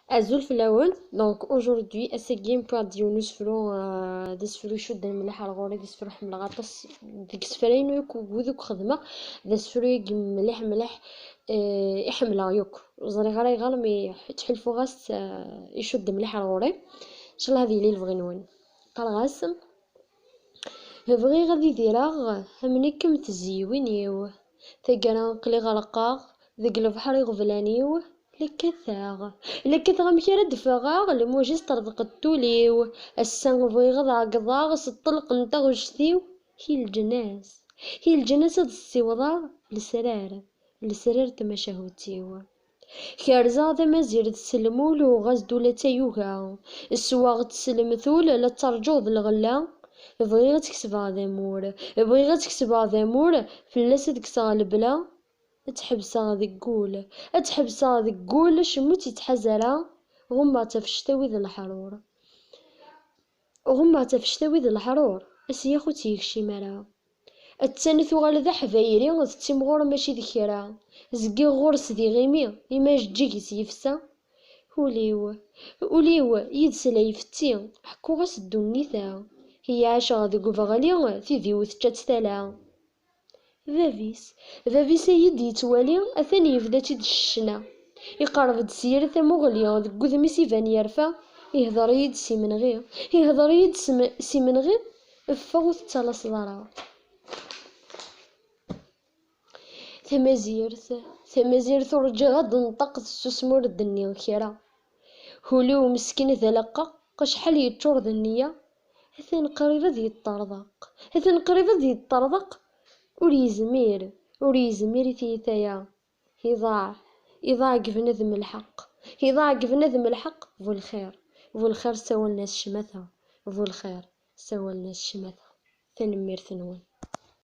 Azul fell-awen. Donc aujourd'hui asagi نبغيو نسفرو d asefru يشد مليح على غوري, d asefru ḥemmleɣ aṭas deg isefrayen yakk wid xedmeɣ, d asefru mliḥ mliḥ iḥemmleɣ yakk. Ẓriɣ rاه yeɣار مي ttḥulfuɣ-as يشد مليح على غوري. إنشالله هذا يلي لبغي-nwen. قالغاس bɣiɣ ad idireɣ am nekk m tezyiwin-iw, taggara nqli ɣelqeɣ deg lebḥer iɣeblan-iw, la kkateɣ amek ara d-ffɣeɣ, lmuj-is ṭṭerḍqet tul-iw. Ass-a bɣiɣ ad ɛeyyḍeɣ s ṭṭelq n taɣect-iw, hi lǧennas ad ssiwḍeɣ lesrar n tmacahut-iw. Kerzeɣ tamazirt s lmul, uɣaz-d ula d tayuga, sswaɣ-d s lemtul, la ttarǧuɣ d lɣella. Bɣiɣ ad tt-ksbeɣ d amur, fell-as ad kkseɣ lebla, ad tt-ḥebseɣ deg wul, acemma ur tt-ittḥaz ara, ɣummeɣ tafectawit d leḥṛuṛ, asyax ur tt-yekcim ara. Attan tuɣal d aḥbayri, tettimɣur mačči d kra, zgiɣ ɣur-s d iɣimi, ima jeǧǧig-is yefsa. Ul-iw yid-s la ifetti, ḥekkuɣ-as ddunit-a, i ɛaceɣ deg ubeɣli, tid-iw tečča-tt tala. Bab-is ad iyi-d-yettwali, atan yebda-tt-id ccna, iqerreb-d s yir tamuɣli, deg wudem-is iban yerfa, ihḍeṛ-iyi-d s imenɣi, ffeɣ ur tettalaseḍ ara. Tamazirt ur ǧǧiɣ ad d-tenṭeq, tessusem ur d-tenni kra. Ul-iw meskin d aleqqaq, acḥal yeččuṛ d nniya, atan qrib ad yeṭṭerḍeq, ur yezmir i tiyita-ya. Iḍaɛ deg bnadem lḥeqq, bu lxir ssawalen-as ccmata. Tanemmirt-nwen.